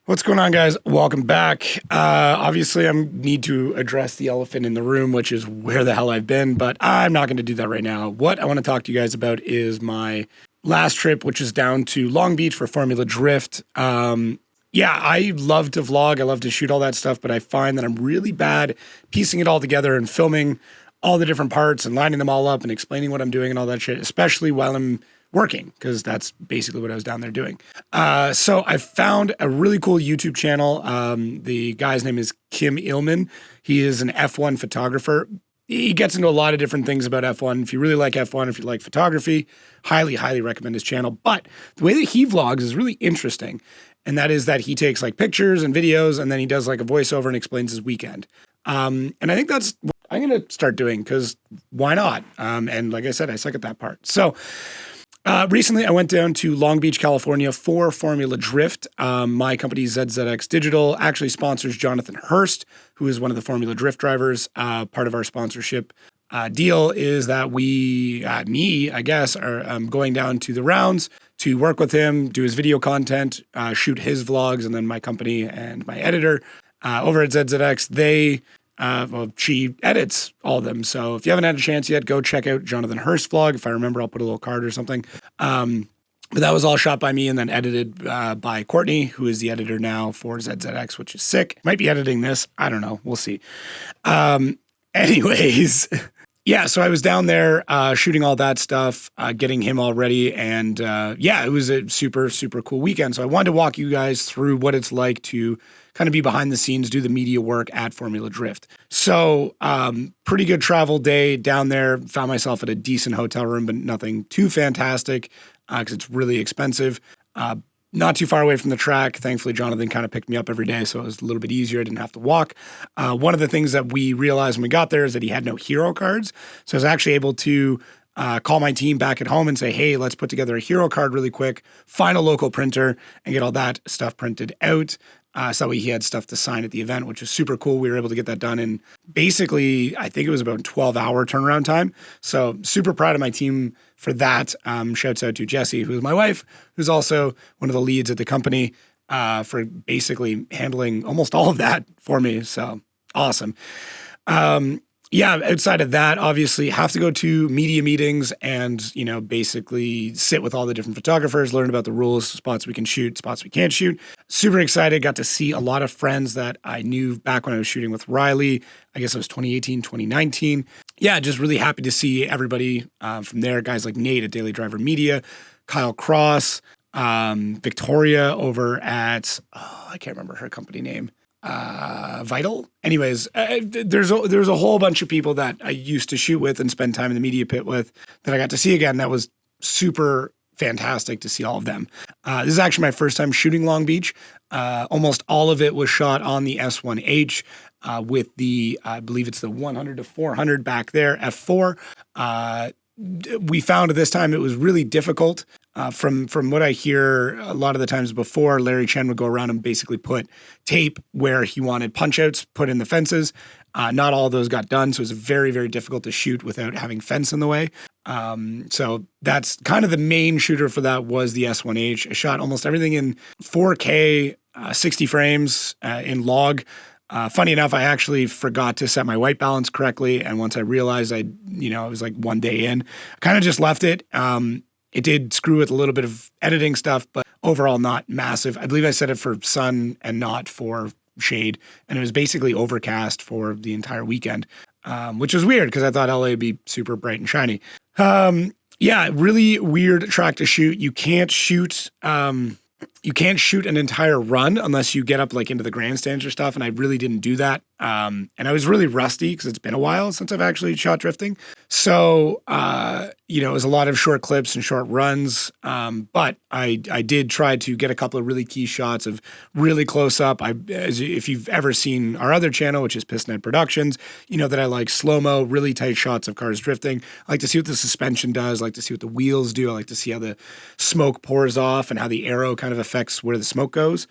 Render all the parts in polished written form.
What's going on, guys? Welcome back. Obviously, I need to address the elephant in the room, which is where the hell I've been, but I'm not going to do that right now. What I want to talk to you guys about is my last trip, which is down to Long Beach for Formula Drift. Yeah, I love to vlog. I love to shoot all that stuff, but I find that I'm really bad piecing it all together and filming all the different parts and lining them all up and explaining what I'm doing and all that shit, especially while I'm working, because that's basically what I was down there doing. So I found a really cool YouTube channel. The guy's name is Kim Illman. He is an F1 photographer. He gets into a lot of different things about F1. If you really like F1, if you like photography, highly, highly recommend his channel. But the way that he vlogs is really interesting. And that is that he takes like pictures and videos, and then he does like a voiceover and explains his weekend. And I think that's what I'm going to start doing, because why not? And like I said, I suck at that part. So recently, I went down to Long Beach, California for Formula Drift. My company, ZZX Digital, actually sponsors Jonathan Hurst, who is one of the Formula Drift drivers. Part of our sponsorship deal is that me, I guess, are going down to the rounds to work with him, do his video content, shoot his vlogs, and then my company and my editor over at ZZX, she edits all of them. So if you haven't had a chance yet, go check out Jonathan Hurst vlog. If I remember, I'll put a little card or something. But that was all shot by me and then edited by Courtney, who is the editor now for ZZX, which is sick. Might be editing this. I don't know. We'll see. Anyways, yeah, so I was down there shooting all that stuff, getting him all ready. And yeah, it was a super, super cool weekend. So I wanted to walk you guys through what it's like to kind of be behind the scenes, do the media work at Formula Drift. So pretty good travel day down there. Found myself at a decent hotel room, but nothing too fantastic because it's really expensive. Not too far away from the track. Thankfully, Jonathan kind of picked me up every day, so it was a little bit easier. I didn't have to walk. One of the things that we realized when we got there is that he had no hero cards. So I was actually able to call my team back at home and say, hey, let's put together a hero card really quick, find a local printer, and get all that stuff printed out. So that way he had stuff to sign at the event, which is super cool. We were able to get that done in basically, I think it was about 12-hour turnaround time. So super proud of my team for that. Shouts out to Jessie, who's my wife, who's also one of the leads at the company for basically handling almost all of that for me. So awesome. Yeah, outside of that, obviously have to go to media meetings and, basically sit with all the different photographers, learn about the rules, spots we can shoot, spots we can't shoot. Super excited. Got to see a lot of friends that I knew back when I was shooting with Riley. I guess it was 2018, 2019. Yeah, just really happy to see everybody from there. Guys like Nate at Daily Driver Media, Kyle Cross, Victoria over at, I can't remember her company name. Vital. Anyways, there's a whole bunch of people that I used to shoot with and spend time in the media pit with that I got to see again. That was super fantastic to see all of them. This is actually my first time shooting Long Beach. Almost all of it was shot on the S1H with the, I believe it's the 100 to 400 back there, F4. We found this time it was really difficult. From what I hear, a lot of the times before, Larry Chen would go around and basically put tape where he wanted punch-outs put in the fences. Not all of those got done, so it was very, very difficult to shoot without having fence in the way. So that's kind of the main shooter for that was the S1H. I shot almost everything in 4K, 60 frames in log. Funny enough, I actually forgot to set my white balance correctly, and once I realized it was like one day in, I kind of just left it. It did screw with a little bit of editing stuff, but overall not massive. I believe I set it for sun and not for shade, and it was basically overcast for the entire weekend, which was weird because I thought LA would be super bright and shiny. Yeah, really weird track to shoot. You can't shoot an entire run unless you get up like into the grandstands or stuff, and I really didn't do that. And I was really rusty because it's been a while since I've actually shot drifting. So, it was a lot of short clips and short runs. But I did try to get a couple of really key shots of really close up. If you've ever seen our other channel, which is Pistonhead Productions, you know that I like slow-mo, really tight shots of cars drifting. I like to see what the suspension does. I like to see what the wheels do. I like to see how the smoke pours off and how the aero kind of affects where the smoke goes.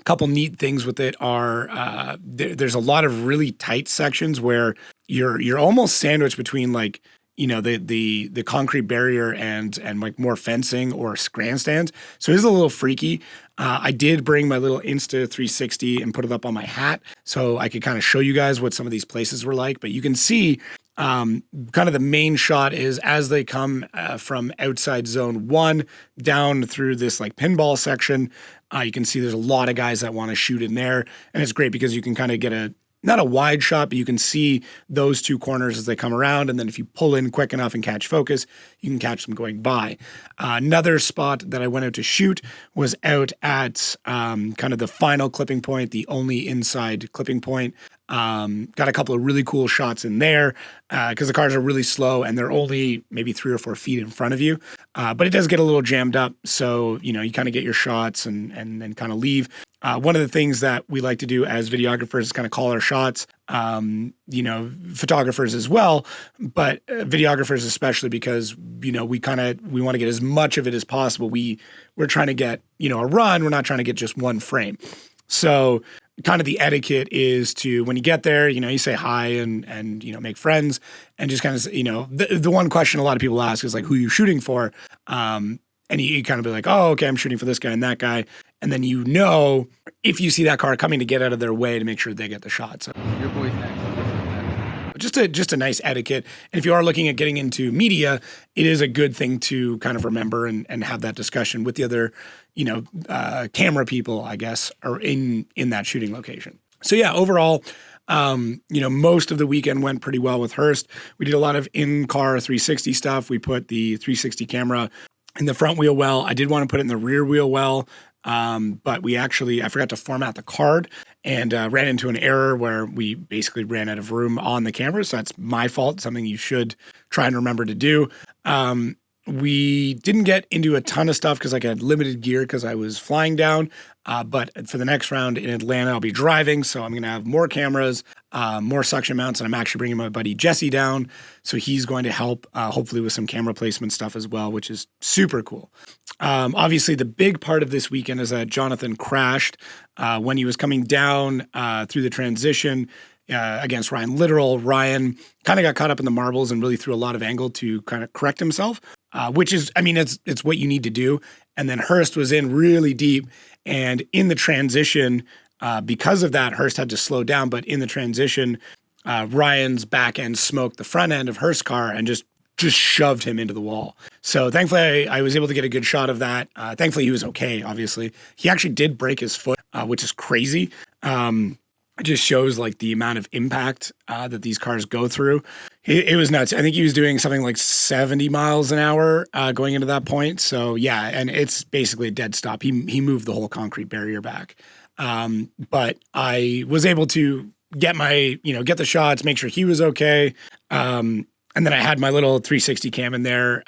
Couple neat things with it are there's a lot of really tight sections where you're almost sandwiched between like the concrete barrier and like more fencing or grandstands. So it is a little freaky. I did bring my little Insta 360 and put it up on my hat so I could kind of show you guys what some of these places were like. But you can see kind of the main shot is as they come from outside zone 1 down through this like pinball section. You can see there's a lot of guys that want to shoot in there, and it's great because you can kind of get not a wide shot, but you can see those two corners as they come around. And then if you pull in quick enough and catch focus, you can catch them going by. Another spot that I went out to shoot was out at kind of the final clipping point, the only inside clipping point. Got a couple of really cool shots in there because the cars are really slow and they're only maybe 3 or 4 feet in front of you. But it does get a little jammed up. So, you kind of get your shots and then kind of leave. One of the things that we like to do as videographers is kind of call our shots, photographers as well, but videographers especially because, we want to get as much of it as possible. We're trying to get, a run. We're not trying to get just one frame. So kind of the etiquette is to, when you get there, you say hi and make friends and just kind of, the one question a lot of people ask is like, who are you shooting for? And you kind of be like, oh, okay, I'm shooting for this guy and that guy. And then if you see that car coming to get out of their way to make sure they get the shot. So your boy's next. just a nice etiquette. And if you are looking at getting into media, it is a good thing to kind of remember and have that discussion with the other, camera people, I guess, are in that shooting location. So yeah, overall, most of the weekend went pretty well with Hurst. We did a lot of in-car 360 stuff. We put the 360 camera in the front wheel well. I did want to put it in the rear wheel well. But I forgot to format the card and ran into an error where we basically ran out of room on the camera. So that's my fault, something you should try and remember to do. We didn't get into a ton of stuff because I had limited gear because I was flying down. But for the next round in Atlanta, I'll be driving. So I'm going to have more cameras, more suction mounts, and I'm actually bringing my buddy Jesse down. So he's going to help hopefully with some camera placement stuff as well, which is super cool. Obviously, the big part of this weekend is that Jonathan crashed when he was coming down through the transition against Ryan Littoral. Ryan kind of got caught up in the marbles and really threw a lot of angle to kind of correct himself, which is, it's what you need to do. And then Hurst was in really deep, and in the transition, because of that, Hurst had to slow down. But in the transition, Ryan's back end smoked the front end of Hurst's car and just shoved him into the wall. So thankfully, I was able to get a good shot of that. Thankfully, he was okay, obviously. He actually did break his foot, which is crazy. It just shows like the amount of impact that these cars go through. It was nuts. I think he was doing something like 70 miles an hour going into that point. So yeah, and it's basically a dead stop. He moved the whole concrete barrier back. But I was able to get get the shots, make sure he was okay. And then I had my little 360 cam in there,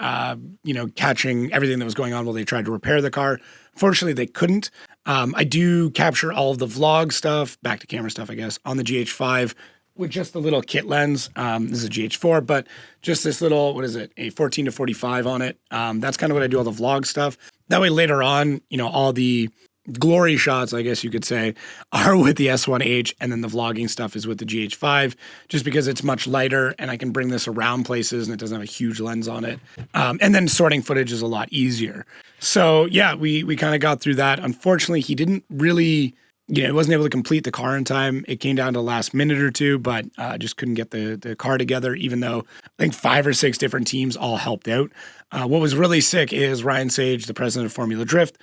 catching everything that was going on while they tried to repair the car. Fortunately, they couldn't. I do capture all of the vlog stuff, back to camera stuff, I guess, on the GH5 with just the little kit lens. This is a GH4, but just this little, what is it, a 14 to 45 on it. That's kind of what I do, all the vlog stuff. That way later on, all the glory shots, I guess you could say, are with the S1H, and then the vlogging stuff is with the GH5, just because it's much lighter and I can bring this around places and it doesn't have a huge lens on it. And then sorting footage is a lot easier. So yeah, we kind of got through that. Unfortunately, he didn't really, he wasn't able to complete the car in time. It came down to the last minute or two, but just couldn't get the car together, even though I think 5 or 6 different teams all helped out. What was really sick is Ryan Sage, the president of Formula Drift,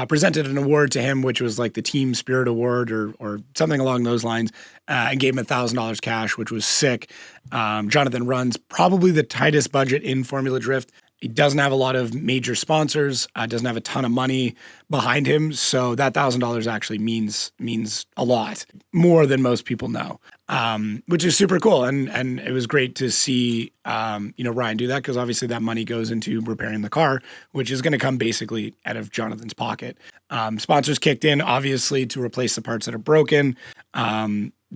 presented an award to him, which was like the Team Spirit Award or something along those lines, and gave him $1,000 cash, which was sick. Jonathan runs probably the tightest budget in Formula Drift. He doesn't have a lot of major sponsors, doesn't have a ton of money behind him. So that $1,000 actually means a lot, more than most people know, which is super cool. And it was great to see, Ryan do that, because obviously that money goes into repairing the car, which is going to come basically out of Jonathan's pocket. Sponsors kicked in, obviously, to replace the parts that are broken.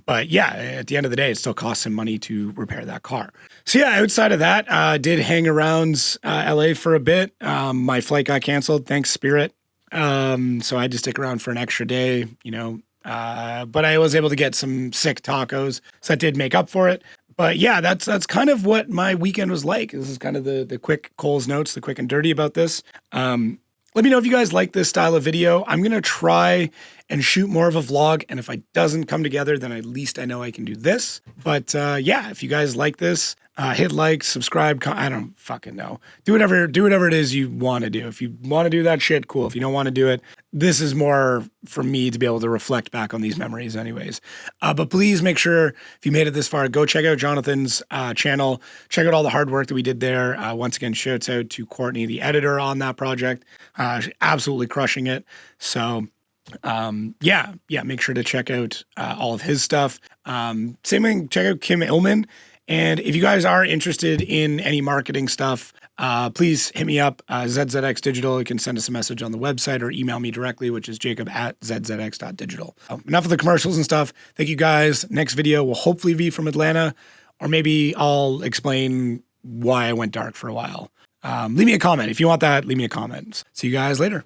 But yeah, at the end of the day, it still costs him money to repair that car. So yeah, outside of that, did hang around LA for a bit. My flight got canceled. Thanks, Spirit. So I had to stick around for an extra day, but I was able to get some sick tacos. So that did make up for it. But yeah, that's kind of what my weekend was like. This is kind of the quick Cole's notes, the quick and dirty about this. Let me know if you guys like this style of video. I'm going to try and shoot more of a vlog. And if it doesn't come together, then at least I know I can do this. But yeah, if you guys like this, hit like, subscribe. I don't fucking know. Do whatever it is you want to do. If you want to do that shit, cool. If you don't want to do it, this is more for me to be able to reflect back on these memories anyways. But please make sure if you made it this far, go check out Jonathan's channel. Check out all the hard work that we did there. Once again, shouts out to Courtney, the editor on that project. Absolutely crushing it. So yeah, make sure to check out all of his stuff. Same thing, check out Kim Illman. And if you guys are interested in any marketing stuff, please hit me up, ZZX Digital. You can send us a message on the website or email me directly, which is jacob@zzx.digital. Enough of the commercials and stuff. Thank you guys. Next video will hopefully be from Atlanta, or maybe I'll explain why I went dark for a while. Leave me a comment. If you want that, leave me a comment. See you guys later.